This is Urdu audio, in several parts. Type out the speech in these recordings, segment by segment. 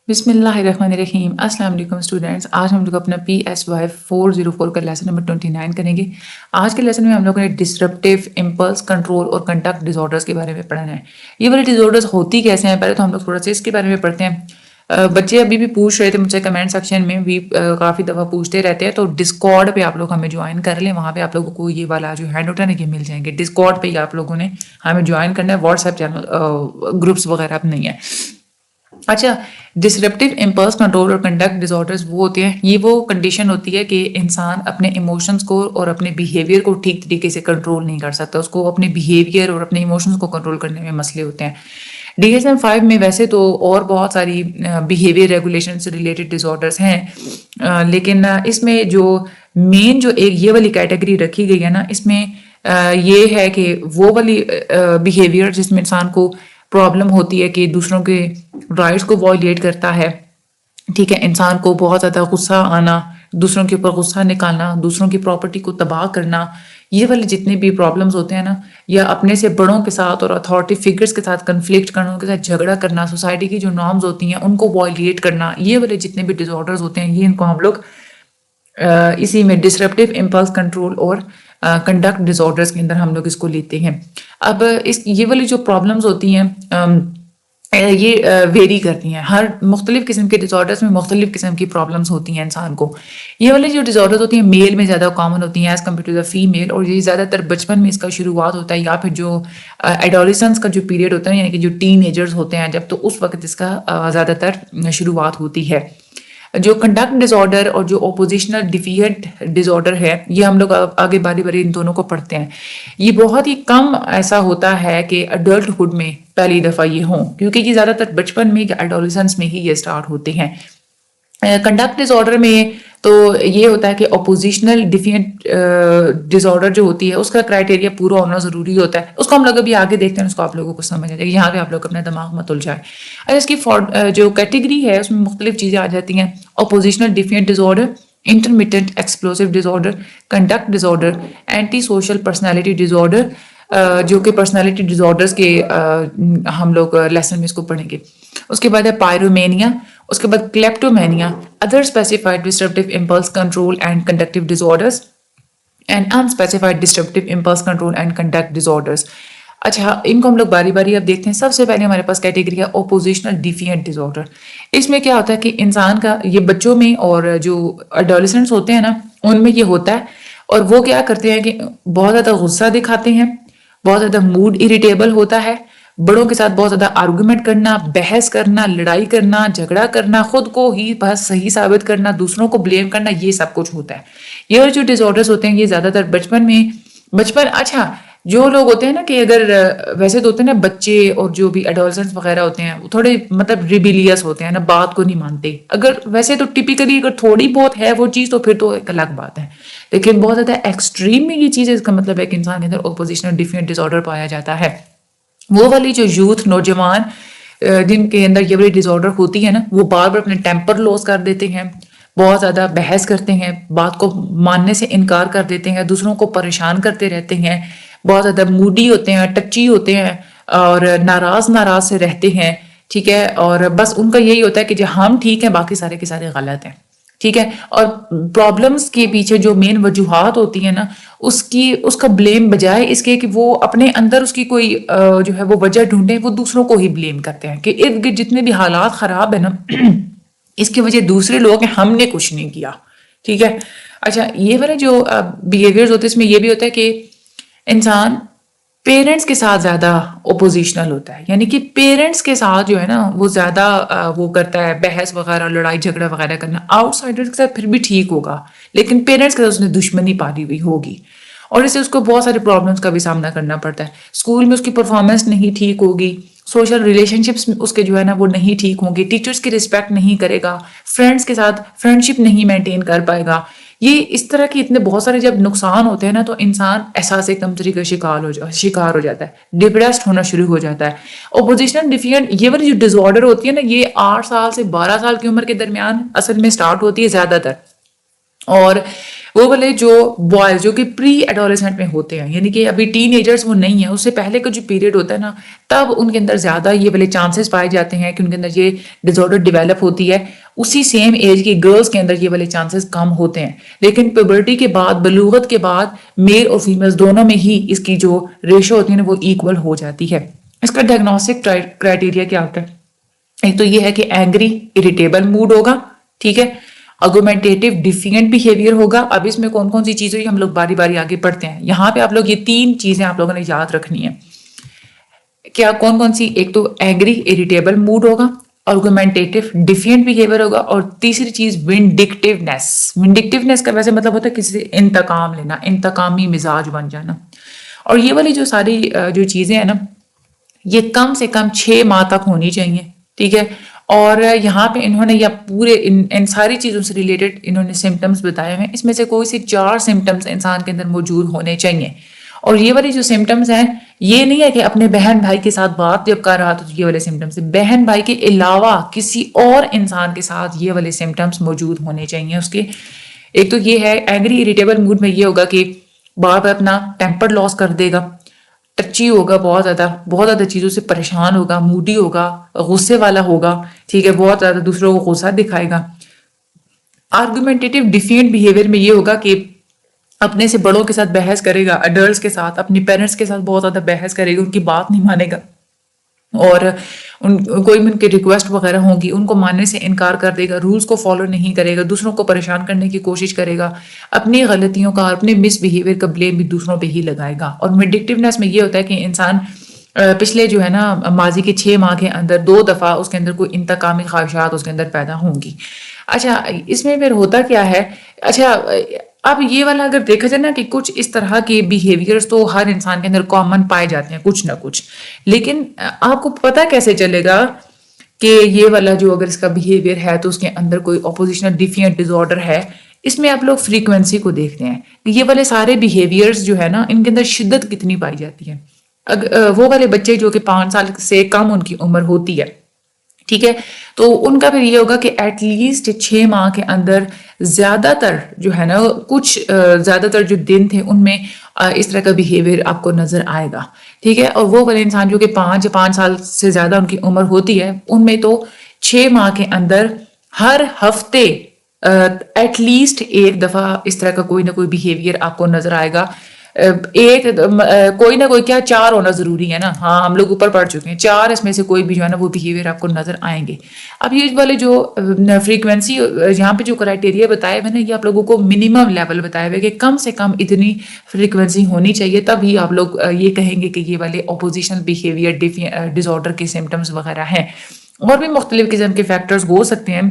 بسم اللہ الرحمن الرحیم. السلام علیکم اسٹوڈینٹس. آج ہم لوگ اپنا PSY 404 کا لیسن نمبر 29 کریں گے. آج کے لیسن میں ہم لوگوں نے ڈسرپٹیو امپلس کنٹرول اور کنڈکٹ ڈس آرڈرس کے بارے میں پڑھنا ہے. یہ والے ڈس آرڈرس ہوتی کیسے ہیں پہلے تو ہم لوگ تھوڑا سا اس کے بارے میں پڑھتے ہیں. بچے ابھی بھی پوچھ رہے تھے مجھ سے کمنٹ سیکشن میں بھی کافی دفعہ پوچھتے رہتے ہیں, تو ڈسکارڈ پہ آپ لوگ ہمیں جوائن کر لیں. وہاں پہ آپ لوگوں کو یہ والا جو ہینڈ آؤٹ ہے نا یہ مل جائیں گے. ڈسکارڈ پہ ہی آپ لوگوں نے ہمیں جوائن کرنا ہے, واٹس ایپ چینل گروپس وغیرہ اب نہیں ہے. اچھا, ڈسرپٹیو امپلس کنٹرول اور کنڈکٹ ڈس آرڈرز وہ ہوتے ہیں, یہ وہ کنڈیشن ہوتی ہے کہ انسان اپنے ایموشنز کو اور اپنے بیہیویئر کو ٹھیک طریقے سے کنٹرول نہیں کر سکتا. اس کو اپنے بیہیویئر اور اپنے ایموشنز کو کنٹرول کرنے میں مسئلے ہوتے ہیں. DSM-5 میں ویسے تو اور بہت ساری بیہیویئر ریگولیشن سے ریلیٹڈ ڈس آرڈرز ہیں, لیکن اس میں جو مین جو ایک یہ والی کیٹیگری رکھی گئی ہے نا, اس میں یہ ہے کہ وہ والی بیہیویئر جس میں انسان کو پرابلم ہوتی ہے کہ دوسروں کے رائٹس کو وائلیٹ کرتا ہے. ٹھیک ہے, انسان کو بہت زیادہ غصہ آنا, دوسروں کے اوپر غصہ نکالنا, دوسروں کی پراپرٹی کو تباہ کرنا, یہ والے جتنے بھی پرابلمس ہوتے ہیں نا, یا اپنے سے بڑوں کے ساتھ اور اتھارٹی فگرس کے ساتھ کنفلکٹ کرنا, ان کے ساتھ جھگڑا کرنا, سوسائٹی کی جو نارمز ہوتی ہیں ان کو وائلیٹ کرنا, یہ والے جتنے بھی ڈس آرڈرز ہوتے ہیں یہ ان کو ہم لوگ اسی میں ڈسرپٹیو امپلس کنٹرول اور کنڈکٹ ڈس آرڈرز کے اندر ہم لوگ اس کو لیتے ہیں. اب یہ والی جو پرابلمس ہوتی ہیں یہ ویری کرتی ہیں. ہر مختلف قسم کے ڈس آرڈرز میں مختلف قسم کی پرابلمس ہوتی ہیں انسان کو. یہ والی جو ڈس آرڈرز ہوتی ہیں میل میں زیادہ کامن ہوتی ہیں as compared to the female, اور یہ زیادہ تر بچپن میں اس کا شروعات ہوتا ہے, یا پھر جو ایڈولسنس کا جو پیریڈ ہوتا ہے یعنی کہ جو ٹین ایجرز ہوتے ہیں جب, تو اس وقت اس کا زیادہ تر شروعات ہوتی ہے. جو کنڈکٹ ڈس آرڈر اور جو اپوزیشنل ڈیفیئنٹ ڈس آرڈر ہے یہ ہم لوگ آگے باری باری ان دونوں کو پڑھتے ہیں. یہ بہت ہی کم ایسا ہوتا ہے کہ اڈلٹ ہوڈ میں پہلی دفعہ یہ ہوں, کیونکہ یہ زیادہ تر بچپن میں یا ایڈولسنس میں ہی یہ اسٹارٹ ہوتے ہیں. کنڈکٹ ڈس آرڈر میں تو یہ ہوتا ہے کہ اپوزیشنل ڈیفینٹ ڈس آرڈر جو ہوتی ہے اس کا کرائٹیریا پورا ہونا ضروری ہوتا ہے. اس کو ہم لوگ ابھی آگے دیکھتے ہیں, اس کو آپ لوگوں کو سمجھ آ جائے گا, یہاں پہ آپ لوگ اپنا دماغ مت الجھائیں. اور اس کی جو کیٹیگری ہے اس میں مختلف چیزیں آ جاتی ہیں. اپوزیشنل ڈیفینٹ ڈس آرڈر, انٹرمیٹنٹ ایکسپلوسیو ڈس آرڈر, کنڈکٹ ڈس آرڈر, اینٹی سوشل پرسنالٹی ڈس آرڈر, جو کہ پرسنالٹی ڈس آرڈرس کے ہم لوگ لیسن میں اس کو پڑھیں گے. اس کے بعد ہے پائرومینیا, اس کے بعد kleptomania, other specified disruptive impulse control and conductive disorders, and unspecified disruptive impulse control and conduct disorders. اچھا, ان کو ہم لوگ باری باری اب دیکھتے ہیں. سب سے پہلے ہمارے پاس کیٹیگری ہے اپوزیشنل ڈیفینٹ ڈس آرڈر. اس میں کیا ہوتا ہے کہ انسان کا یہ بچوں میں اور جو ایڈولسنٹس ہوتے ہیں نا ان میں یہ ہوتا ہے, اور وہ کیا کرتے ہیں کہ بہت زیادہ غصہ دکھاتے ہیں, بہت زیادہ موڈ اریٹیبل ہوتا ہے, بڑوں کے ساتھ بہت زیادہ آرگومنٹ کرنا, بحث کرنا, لڑائی کرنا, جھگڑا کرنا, خود کو ہی بس صحیح ثابت کرنا, دوسروں کو بلیم کرنا, یہ سب کچھ ہوتا ہے. یہ جو ڈس آرڈرز ہوتے ہیں یہ زیادہ تر بچپن اچھا جو لوگ ہوتے ہیں نا کہ اگر ویسے تو ہوتے ہیں نا بچے اور جو بھی ایڈولسنٹس وغیرہ ہوتے ہیں وہ تھوڑے مطلب ریبیلیس ہوتے ہیں نا, بات کو نہیں مانتے. اگر ویسے تو ٹپیکلی اگر تھوڑی بہت ہے وہ چیز تو پھر تو ایک الگ بات ہے, لیکن بہت زیادہ ایکسٹریم میں یہ چیز ہے, اس کا مطلب ہے کہ انسان کے اندر اپوزیشنل ڈیفینٹ ڈس آرڈر پایا جاتا ہے. وہ والی جو یوتھ نوجوان جن کے اندر یہ والی ڈس آرڈر ہوتی ہے نا وہ بار بار اپنے ٹیمپر لوز کر دیتے ہیں, بہت زیادہ بحث کرتے ہیں, بات کو ماننے سے انکار کر دیتے ہیں, دوسروں کو پریشان کرتے رہتے ہیں, بہت زیادہ موڈی ہوتے ہیں, ٹچی ہوتے ہیں, اور ناراض سے رہتے ہیں. ٹھیک ہے, اور بس ان کا یہی ہوتا ہے کہ جو ہم ٹھیک ہیں باقی سارے کے سارے غلط ہیں. ٹھیک ہے, اور پرابلمس کے پیچھے جو مین وجوہات ہوتی ہیں نا اس کا بلیم بجائے اس کے کہ وہ اپنے اندر اس کی کوئی جو ہے وہ وجہ ڈھونڈیں, وہ دوسروں کو ہی بلیم کرتے ہیں کہ ارد گرد جتنے بھی حالات خراب ہیں نا اس کی وجہ دوسرے لوگ ہیں, ہم نے کچھ نہیں کیا. ٹھیک ہے. اچھا, یہ والے جو بیہیویئرز ہوتے ہیں اس میں یہ بھی ہوتا ہے کہ انسان پیرنٹس کے ساتھ زیادہ اپوزیشنل ہوتا ہے, یعنی کہ پیرنٹس کے ساتھ جو ہے نا وہ زیادہ وہ کرتا ہے بحث وغیرہ, لڑائی جھگڑا وغیرہ کرنا. آؤٹ سائڈر کے ساتھ پھر بھی ٹھیک ہوگا, لیکن پیرنٹس کے ساتھ اس نے دشمنی پالی ہوئی ہوگی, اور اس سے اس کو بہت سارے پرابلمس کا بھی سامنا کرنا پڑتا ہے. اسکول میں اس کی پرفارمنس نہیں ٹھیک ہوگی, سوشل ریلیشن شپس اس کے جو ہے نا وہ نہیں ٹھیک ہوں گے, ٹیچرس کی رسپیکٹ نہیں کرے گا, فرینڈس کے ساتھ فرینڈشپ نہیں مینٹین کر پائے گا. یہ اس طرح کے اتنے بہت سارے جب نقصان ہوتے ہیں نا تو انسان احساس کمتری کا شکار ہو جاتا ہے, ڈپریسڈ ہونا شروع ہو جاتا ہے. اپوزیشنل ڈیفینٹ یہ والی جو ڈس آرڈر ہوتی ہے نا یہ 8 سال سے 12 سال کی عمر کے درمیان اصل میں اسٹارٹ ہوتی ہے زیادہ تر, اور وہ والے جو بوائز جو کہ پری ایڈولسنٹ میں ہوتے ہیں، یعنی کہ ابھی ٹین ایجرز وہ نہیں ہیں، اس سے پہلے کا جو پیریڈ ہوتا ہے نا، تب ان کے اندر زیادہ یہ والے چانسز پائے جاتے ہیں کہ ان کے اندر یہ ڈس آرڈر ڈیولپ ہوتی ہے. اسی سیم ایج کی گرلز کے اندر یہ والے چانسز کم ہوتے ہیں، لیکن پیوبرٹی کے بعد، بلوغت کے بعد میل اور فیمیل دونوں میں ہی اس کی جو ریشو ہوتی ہے نا وہ ایکول ہو جاتی ہے. اس کا ڈائگنوسٹک کرائٹیریا کیا ہوتا ہے؟ ایک تو یہ ہے کہ اینگری اریٹیبل موڈ ہوگا، ٹھیک ہے، آرگومنٹیٹیو ڈیفینٹ بیہیویئر ہوگا. اب اس میں کون کون سی چیزیں ہم لوگ باری باری آگے پڑھتے ہیں. یہاں پہ آپ لوگ یہ 3 چیزیں آپ لوگوں نے یاد رکھنی ہیں. کیا کون کون سی؟ ایک تو اینگری اریٹیبل موڈ ہوگا، آرگومنٹیٹیو ڈیفینٹ بیہیویئر ہوگا، اور تیسری چیز ونڈکٹیونیس. ونڈکٹیونیس کا ویسے مطلب ہوتا ہے کسی سے انتقام لینا، انتقامی مزاج بن جانا. اور یہ والی جو ساری جو چیزیں ہیں نا، یہ کم سے کم 6 ماہ تک ہونی چاہیے، ٹھیک ہے. اور یہاں پہ انہوں نے یا پورے ان ساری چیزوں سے ریلیٹڈ انہوں نے سمٹمز بتائے ہوئے ہیں. اس میں سے کوئی سے 4 سمٹمز انسان کے اندر موجود ہونے چاہیے. اور یہ والی جو سمٹمز ہیں، یہ نہیں ہے کہ اپنے بہن بھائی کے ساتھ بات جب کر رہا تو یہ والے سمٹمز، بہن بھائی کے علاوہ کسی اور انسان کے ساتھ یہ والے سمٹمز موجود ہونے چاہیے اس کے. ایک تو یہ ہے اینگری اریٹیبل موڈ میں یہ ہوگا کہ بار بار اپنا ٹیمپر لاس کر دے گا، ٹچی ہوگا، بہت زیادہ چیزوں سے پریشان ہوگا، موڈی ہوگا، غصے والا ہوگا، ٹھیک ہے، بہت زیادہ دوسروں کو غصہ دکھائے گا. آرگومنٹیٹیو ڈیفینٹ بیہیویئر میں یہ ہوگا کہ اپنے سے بڑوں کے ساتھ بحث کرے گا، اڈلٹس کے ساتھ، اپنے پیرنٹس کے ساتھ بہت زیادہ بحث کرے گا، ان کی بات نہیں مانے گا، اور کوئی بھی ان کی ریکویسٹ وغیرہ ہوں گی ان کو ماننے سے انکار کر دے گا، رولز کو فالو نہیں کرے گا، دوسروں کو پریشان کرنے کی کوشش کرے گا، اپنی غلطیوں کا اور اپنے مس بیہیویئر کا بلیم بھی دوسروں پہ ہی لگائے گا. اور وینڈکٹیونیس میں یہ ہوتا ہے کہ انسان پچھلے جو ہے نا ماضی کے 6 ماہ کے اندر 2 دفعہ اس کے اندر کوئی انتقامی خواہشات اس کے اندر پیدا ہوں گی. اچھا اس میں پھر ہوتا کیا ہے؟ اچھا اب یہ والا اگر دیکھا جائے نا کہ کچھ اس طرح کے بیہیویئرز تو ہر انسان کے اندر کامن پائے جاتے ہیں کچھ نہ کچھ، لیکن آپ کو پتہ کیسے چلے گا کہ یہ والا جو اگر اس کا بیہیویئر ہے تو اس کے اندر کوئی اپوزیشنل ڈیفینٹ ڈس آرڈر ہے؟ اس میں آپ لوگ فریکوینسی کو دیکھتے ہیں کہ یہ والے سارے بیہیویئرز جو ہے نا ان کے اندر شدت کتنی پائی جاتی ہے. وہ والے بچے جو کہ 5 سال سے کم ان کی عمر ہوتی ہے، ٹھیک ہے، تو ان کا پھر یہ ہوگا کہ ایٹ لیسٹ 6 ماہ کے اندر زیادہ تر جو ہے نا کچھ زیادہ تر جو دن تھے ان میں اس طرح کا بیہیویئر آپ کو نظر آئے گا، ٹھیک ہے. اور وہ والے انسان جو کہ 5 سال سے زیادہ ان کی عمر ہوتی ہے ان میں تو 6 ماہ کے اندر ہر ہفتے ایٹ لیسٹ 1 دفعہ اس طرح کا کوئی نہ کوئی بیہیویئر آپ کو نظر آئے گا. ایک کوئی نہ کوئی کیا 4 ہونا ضروری ہے نا، ہاں ہم لوگ اوپر پڑھ چکے ہیں، 4 اس میں سے کوئی بھی جو ہے نا وہ بیہیویئر آپ کو نظر آئیں گے. اب یہ والے جو فریکوینسی یہاں پہ جو کرائٹیریا بتائے ہوئے نا، یہ آپ لوگوں کو منیمم لیول بتائے ہوئے کہ کم سے کم اتنی فریکوینسی ہونی چاہیے، تب ہی آپ لوگ یہ کہیں گے کہ یہ والے اپوزیشنل بیہیویئر ڈس آرڈر کے سمٹمز وغیرہ ہیں. اور بھی مختلف قسم کے فیکٹرز ہو سکتے ہیں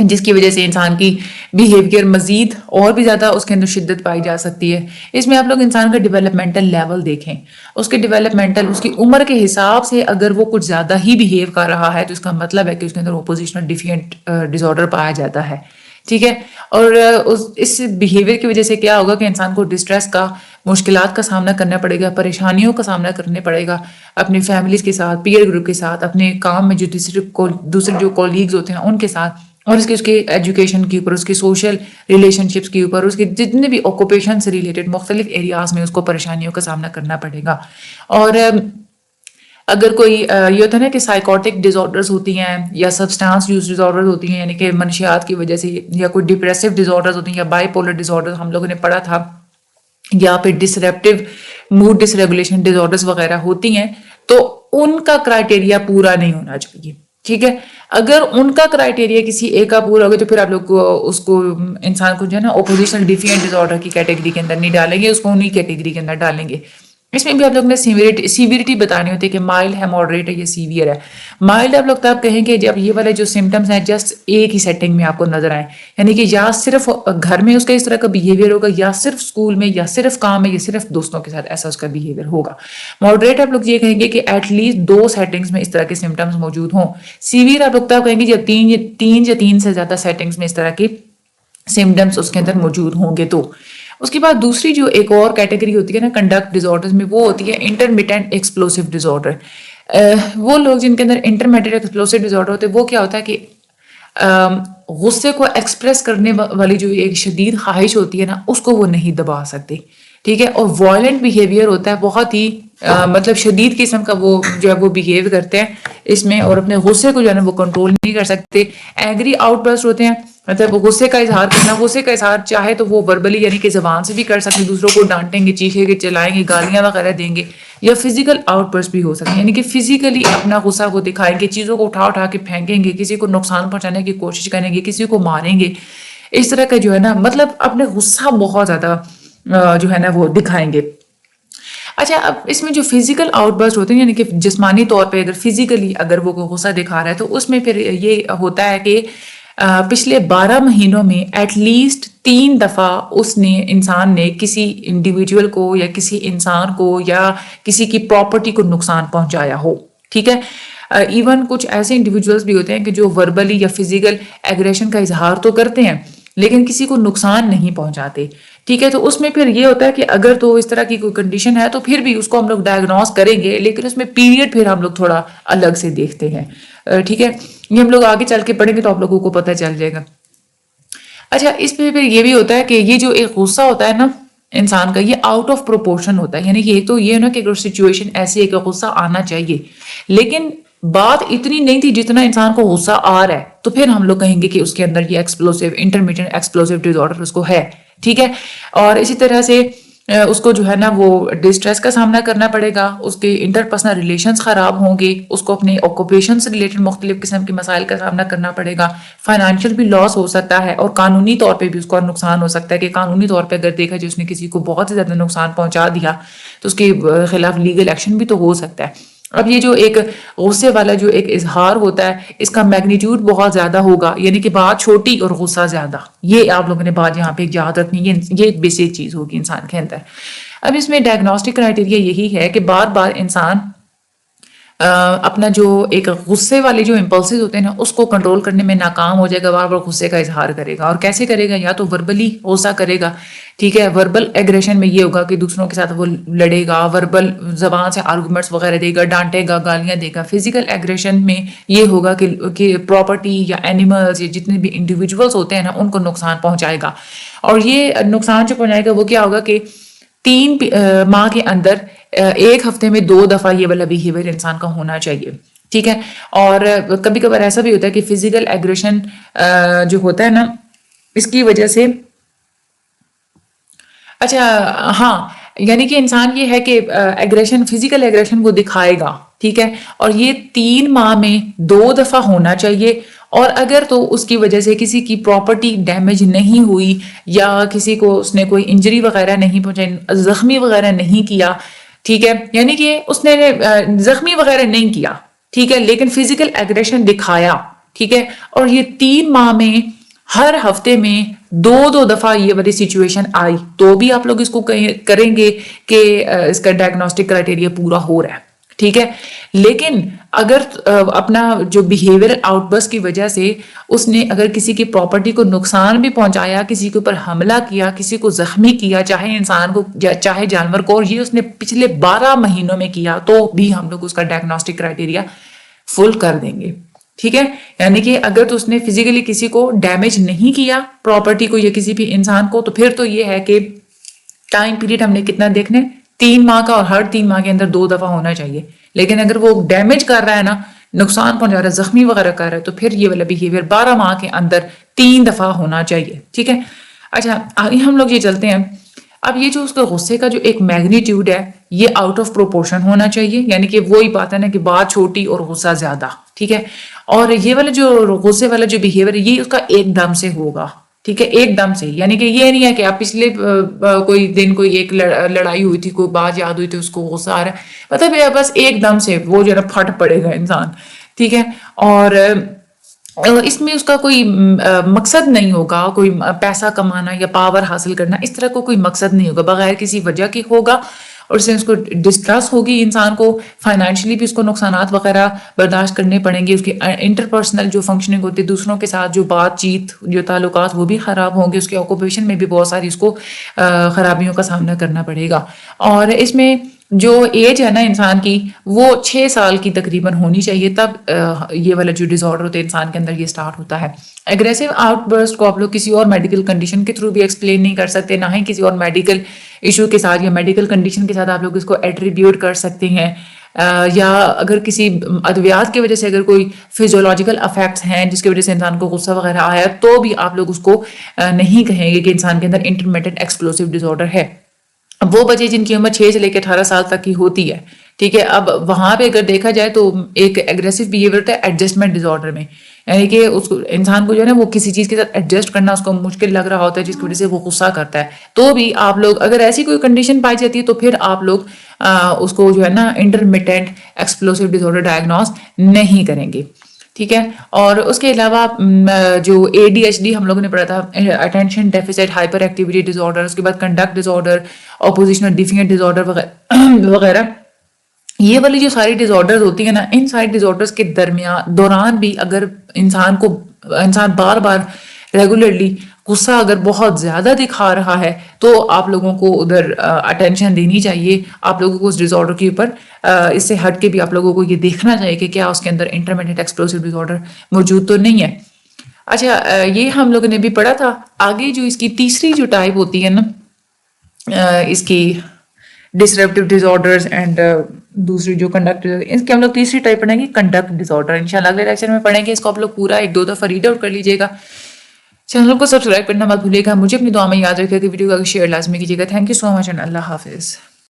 جس کی وجہ سے انسان کی بیہیویئر مزید اور بھی زیادہ اس کے اندر شدت پائی جا سکتی ہے. اس میں آپ لوگ انسان کا ڈیولپمنٹل لیول دیکھیں، اس کے ڈیولپمنٹل اس کی عمر کے حساب سے اگر وہ کچھ زیادہ ہی بیہیو کر رہا ہے تو اس کا مطلب ہے کہ اس کے اندر اپوزیشنل ڈیفینٹ ڈس آرڈر پایا جاتا ہے، ٹھیک ہے. اور اس بیہیویئر کی وجہ سے کیا ہوگا کہ انسان کو ڈسٹریس کا، مشکلات کا سامنا کرنا پڑے گا، پریشانیوں کا سامنا کرنا پڑے گا اپنی فیملیز کے ساتھ، پیئر گروپ کے ساتھ، اپنے کام میں جو دوسرے جو کولیگز ہوتے ہیں ان کے ساتھ، اور اس کے ایجوکیشن کے اوپر، اس کے سوشل ریلیشن شپس کے اوپر، اس کے جتنے بھی آکوپیشن سے ریلیٹڈ مختلف ایریاز میں اس کو پریشانیوں کا سامنا کرنا پڑے گا. اور اگر کوئی یہ ہوتا ہے نا کہ سائیکوٹک ڈس آرڈرز ہوتی ہیں یا سبسٹانس یوز ڈس آرڈرز ہوتی ہیں، یعنی کہ منشیات کی وجہ سے، یا کوئی ڈپریسو ڈس آرڈرز ہوتی ہیں، یا بائی پولر ڈس آرڈر ہم لوگوں نے پڑھا تھا، یا پھر ڈسرپٹیو موڈ ڈس ریگولیشن ڈس آرڈرز وغیرہ ہوتی ہیں، تو ان کا کرائٹیریا پورا نہیں ہونا چاہیے، ٹھیک ہے. اگر ان کا کرائٹیریا کسی ایک کا پورا ہوگا تو پھر آپ لوگ اس کو انسان کو جو ہے نا اپوزیشنل ڈیفینٹ ڈس آرڈر کی کیٹیگری کے اندر نہیں ڈالیں گے، اس کو انہی کیٹیگری کے اندر ڈالیں گے. اس میں بھی آپ لوگ نے سیویریٹی بتانی ہوتی ہے کہ مائلڈ ہے، ماڈریٹ ہے، یا سیویئر ہے. مائلڈ آپ لوگ تب کہیں گے جب یہ والے جو سمٹمز ہیں جسٹ ایک ہی سیٹنگ میں آپ کو نظر آئیں، یعنی کہ یا صرف گھر میں اس کا اس طرح کا بیہیویئر ہوگا، یا صرف اسکول میں، یا صرف کام میں، یا صرف دوستوں کے ساتھ ایسا اس کا بیہیویئر ہوگا. ماڈریٹ آپ لوگ یہ کہیں گے کہ ایٹ لیسٹ 2 سیٹنگز میں اس طرح کے سمٹمز موجود ہوں. سیویئر آپ لوگ تب کہیں گے جب 3 سے زیادہ سیٹنگز میں اس طرح کے سمٹمز اس کے اندر موجود ہوں گے. تو اس کے بعد دوسری جو ایک اور کیٹیگری ہوتی ہے نا کنڈکٹ ڈس آرڈرز میں، وہ ہوتی ہے انٹرمیٹنٹ ایکسپلوسیو ڈس آرڈر. وہ لوگ جن کے اندر انٹرمیٹنٹ ایکسپلوسیو ڈس آرڈر ہوتے ہیں، وہ کیا ہوتا ہے کہ غصے کو ایکسپریس کرنے والی جو ایک شدید خواہش ہوتی ہے نا، اس کو وہ نہیں دبا سکتے، ٹھیک ہے. اور وائلنٹ بیہیویئر ہوتا ہے، بہت ہی مطلب شدید قسم کا وہ جو ہے وہ بیہیو کرتے ہیں اس میں، اور اپنے غصے کو جو ہے نا وہ کنٹرول نہیں کر سکتے. اینگری آؤٹ برسٹ ہوتے ہیں، مطلب غصے کا اظہار کرنا. غصے کا اظہار چاہے تو وہ وربلی یعنی کہ زبان سے بھی کر سکتے ہیں، دوسروں کو ڈانٹیں گے، چیخیں گے، چلائیں گے، گالیاں وغیرہ دیں گے، یا فزیکل آؤٹ برسٹ بھی ہو سکتے ہیں، یعنی کہ فزیکلی اپنا غصہ کو دکھائیں گے، چیزوں کو اٹھا اٹھا کے پھینکیں گے، کسی کو نقصان پہنچانے کی کوشش کریں گے، کسی کو ماریں گے. اس طرح کا جو ہے نا مطلب اپنے غصہ بہت زیادہ جو ہے نا وہ دکھائیں گے. اچھا، اب اس میں جو فزیکل آؤٹ برسٹ ہوتے ہیں، یعنی کہ جسمانی طور پہ اگر فزیکلی اگر وہ غصہ دکھا رہا ہے، تو اس میں پھر یہ ہوتا ہے کہ پچھلے 12 مہینوں میں ایٹ لیسٹ 3 دفعہ انسان نے کسی انڈیویجول کو یا کسی انسان کو یا کسی کی پراپرٹی کو نقصان پہنچایا ہو، ٹھیک ہے. ایون کچھ ایسے انڈیویجولس بھی ہوتے ہیں کہ جو وربلی یا فزیکل ایگریشن کا اظہار تو کرتے ہیں لیکن کسی کو نقصان نہیں پہنچاتے، ٹھیک ہے. تو اس میں پھر یہ ہوتا ہے کہ اگر تو اس طرح کی کوئی کنڈیشن ہے تو پھر بھی اس کو ہم لوگ ڈائگنوز کریں گے، لیکن اس میں پیریڈ پھر ہم لوگ تھوڑا الگ سے دیکھتے ہیں، ٹھیک ہے. یہ ہم لوگ آگے چل کے پڑھیں گے تو آپ لوگوں کو پتہ چل جائے گا. اچھا، اس پہ پھر یہ بھی ہوتا ہے کہ یہ جو ایک غصہ ہوتا ہے نا انسان کا، یہ آؤٹ آف پروپورشن ہوتا ہے، یعنی کہ ایک تو یہ نا کہ اگر سچویشن ایسی ہے کہ غصہ آنا چاہیے لیکن بات اتنی نہیں تھی جتنا انسان کو غصہ آ رہا ہے، تو پھر ہم لوگ کہیں گے کہ اس کے اندر یہ ایکسپلوسیو انٹرمیڈیٹ ایکسپلوسیو ڈس آرڈر اس کو ہے، ٹھیک ہے. اور اسی طرح سے اس کو جو ہے نا وہ ڈسٹریس کا سامنا کرنا پڑے گا، اس کے انٹر پرسنل ریلیشنز خراب ہوں گے، اس کو اپنے آکوپیشن سے ریلیٹڈ مختلف قسم کے مسائل کا سامنا کرنا پڑے گا، فائنینشیل بھی لاس ہو سکتا ہے، اور قانونی طور پہ بھی اس کو نقصان ہو سکتا ہے کہ قانونی طور پہ اگر دیکھا جائے اس نے کسی کو بہت ہی زیادہ نقصان پہنچا دیا تو اس کے خلاف لیگل ایکشن بھی تو ہو سکتا ہے. اب یہ جو ایک غصے والا جو ایک اظہار ہوتا ہے اس کا میگنیٹیوڈ بہت زیادہ ہوگا، یعنی کہ بات چھوٹی اور غصہ زیادہ. یہ آپ لوگوں نے بات یہاں پہ یاد رکھنی، یہ ایک بیسک چیز ہوگی انسان کے اندر. اب اس میں ڈائگنوسٹک کرائٹیریا یہی ہے کہ بار بار انسان اپنا جو ایک غصے والے جو امپلسز ہوتے ہیں نا اس کو کنٹرول کرنے میں ناکام ہو جائے گا، بار بار غصے کا اظہار کرے گا. اور کیسے کرے گا؟ یا تو وربلی غصہ کرے گا، ٹھیک ہے. وربل ایگریشن میں یہ ہوگا کہ دوسروں کے ساتھ وہ لڑے گا، وربل زبان سے آرگومنٹس وغیرہ دے گا، ڈانٹے گا، گالیاں دے گا. فزیکل ایگریشن میں یہ ہوگا کہ پراپرٹی یا اینیملز یا جتنے بھی انڈیویجولس ہوتے ہیں نا ان کو نقصان پہنچائے گا. اور یہ نقصان جو پہنچائے گا وہ کیا ہوگا کہ 3 ماہ کے اندر 1 ہفتے میں 2 دفعہ یہ والا بیہیویئر انسان کا ہونا چاہیے، ٹھیک ہے. اور کبھی کبھار ایسا بھی ہوتا ہے کہ فزیکل ایگریشن جو ہوتا ہے نا اس کی وجہ سے، اچھا ہاں، یعنی کہ انسان یہ ہے کہ ایگریشن فزیکل ایگریشن کو دکھائے گا، ٹھیک ہے. اور یہ 3 ماہ میں 2 دفعہ ہونا چاہیے. اور اگر تو اس کی وجہ سے کسی کی پراپرٹی ڈیمیج نہیں ہوئی یا کسی کو اس نے کوئی انجری وغیرہ نہیں پہنچائی، زخمی وغیرہ نہیں کیا، ٹھیک ہے، یعنی کہ اس نے زخمی وغیرہ نہیں کیا، ٹھیک ہے، لیکن فزیکل ایگریشن دکھایا، ٹھیک ہے. اور یہ 3 ماہ میں ہر ہفتے میں 2 دفعہ یہ والی سچویشن آئی تو بھی آپ لوگ اس کو کریں گے کہ اس کا ڈائگنوسٹک کرائٹیریا پورا ہو رہا ہے، ٹھیک ہے. لیکن اگر اپنا جو بیہیویئر آؤٹ برسٹ کی وجہ سے اس نے اگر کسی کی پراپرٹی کو نقصان بھی پہنچایا، کسی کے اوپر حملہ کیا، کسی کو زخمی کیا، چاہے انسان کو چاہے جانور کو، اور یہ اس نے پچھلے 12 مہینوں میں کیا، تو بھی ہم لوگ اس کا ڈائگنوسٹک کرائٹیریا فل کر دیں گے، ٹھیک ہے. یعنی کہ اگر تو اس نے فزیکلی کسی کو ڈیمیج نہیں کیا پراپرٹی کو یا کسی بھی انسان کو، تو پھر تو یہ ہے کہ ٹائم پیریڈ ہم نے کتنا دیکھنا ہے، 3 ماہ کا، اور ہر 3 ماہ کے اندر 2 دفعہ ہونا چاہیے. لیکن اگر وہ ڈیمیج کر رہا ہے نا، نقصان پہنچا رہا ہے، زخمی وغیرہ کر رہا ہے، تو پھر یہ والا بیہیویئر 12 ماہ کے اندر 3 دفعہ ہونا چاہیے، ٹھیک ہے. اچھا آگے ہم لوگ یہ چلتے ہیں. اب یہ جو اس کا غصے کا جو ایک میگنیٹیوڈ ہے یہ آؤٹ آف پروپورشن ہونا چاہیے، یعنی کہ وہی بات ہے نا کہ بات چھوٹی اور غصہ زیادہ، ٹھیک ہے. اور یہ والا جو غصے والا جو بیہیویئر ہے یہ اس کا ایک دم سے ہوگا، ٹھیک ہے، ایک دم سے. یعنی کہ یہ نہیں ہے کہ آپ پچھلے کوئی دن کوئی ایک لڑائی ہوئی تھی، کوئی بات یاد ہوئی تھی، اس کو غصہ آ رہا ہے، مطلب یہ بس ایک دم سے وہ جو ہے پھٹ پڑے گا انسان، ٹھیک ہے. اور اس میں اس کا کوئی مقصد نہیں ہوگا، کوئی پیسہ کمانا یا پاور حاصل کرنا، اس طرح کو کوئی مقصد نہیں ہوگا، بغیر کسی وجہ کے ہوگا. اور اس سے اس کو ڈسٹریس ہوگی، انسان کو فائنینشلی بھی اس کو نقصانات وغیرہ برداشت کرنے پڑیں گے، اس کی انٹر پرسنل جو فنکشننگ ہوتی ہے، دوسروں کے ساتھ جو بات چیت، جو تعلقات، وہ بھی خراب ہوں گے، اس کے آکوپیشن میں بھی بہت ساری اس کو خرابیوں کا سامنا کرنا پڑے گا. اور اس میں جو ایج ہے نا انسان کی وہ 6 سال کی تقریباً ہونی چاہیے، تب یہ والا جو ڈس آرڈر ہوتا ہے انسان کے اندر یہ اسٹارٹ ہوتا ہے۔ اگریسو آؤٹ برسٹ کو آپ لوگ کسی اور میڈیکل کنڈیشن کے تھرو بھی ایکسپلین نہیں کر سکتے، نہ ہی کسی اور میڈیکل ایشو کے ساتھ یا میڈیکل کنڈیشن کے ساتھ آپ لوگ اس کو ایٹریبیوٹ کر سکتے ہیں، یا اگر کسی ادویات کی وجہ سے اگر کوئی فزیولوجیکل افیکٹس ہیں جس کی وجہ سے انسان کو غصہ وغیرہ آیا تو بھی آپ لوگ اس کو نہیں کہیں گے کہ انسان کے اندر انٹرمیٹنٹ ایکسپلوسیو ڈس آرڈر ہے۔ وہ بچے جن کی عمر 6 سے لے کے 18 سال تک کی ہوتی ہے، ٹھیک ہے، اب وہاں پہ اگر دیکھا جائے تو ایک ایگریسو بیہیویئر ہوتا ہے ایڈجسٹمنٹ ڈس آرڈر میں، یعنی کہ اس کو انسان کو جو ہے نا وہ کسی چیز کے ساتھ ایڈجسٹ کرنا اس کو مشکل لگ رہا ہوتا ہے جس کی وجہ سے وہ غصہ کرتا ہے، تو بھی آپ لوگ اگر ایسی کوئی کنڈیشن پائی جاتی ہے تو پھر آپ لوگ اس کو جو ہے نا انٹرمیٹنٹ ایکسپلوسیو ڈس آرڈر ڈائگنوز نہیں کریں گے، ٹھیک ہے۔ اور اس کے علاوہ جو اے ڈی ایچ ڈی ہم لوگوں نے پڑھا تھا، اٹینشن ڈیفیسٹ ہائپر ایکٹیویٹی ڈس آرڈر، اس کے بعد کنڈکٹ ڈس آرڈر، اپوزیشنل ڈیفینٹ ڈس آرڈر وغیرہ، یہ والی جو ساری ڈس آرڈرز ہوتی ہیں نا، ان ساری ڈس آرڈرز کے دوران بھی اگر انسان بار بار ریگولرلی غصہ اگر بہت زیادہ دکھا رہا ہے تو آپ لوگوں کو ادھر اٹینشن دینی چاہیے، آپ لوگوں کو اس ڈس آرڈر کے اوپر اس سے ہٹ کے بھی آپ لوگوں کو یہ دیکھنا چاہیے کہ کیا اس کے اندر انٹرمیٹنٹ ایکسپلوسیو ڈس آرڈر موجود تو نہیں ہے۔ اچھا، یہ ہم لوگوں نے بھی پڑھا تھا۔ آگے جو اس کی تیسری جو ٹائپ ہوتی ہے نا اس کی ڈسرپٹیو ڈس آرڈرز اینڈ دوسری جو کنڈکٹ، اس کی ہم لوگ تیسری ٹائپ پڑھیں گے کنڈکٹ ڈس آرڈر، انشاءاللہ اگلے لیکچر میں پڑھیں گے۔ اس کو آپ لوگ پورا 1-2 دفعہ ریڈ آؤٹ کر لیجیے گا، چینل کو سبسکرائب کرنا مت بھولیے گا، مجھے اپنی دعا میں یاد رکھے کہ ویڈیو کو شیئر لازمی کیجیے گا۔ Thank you so much and اللہ حافظ۔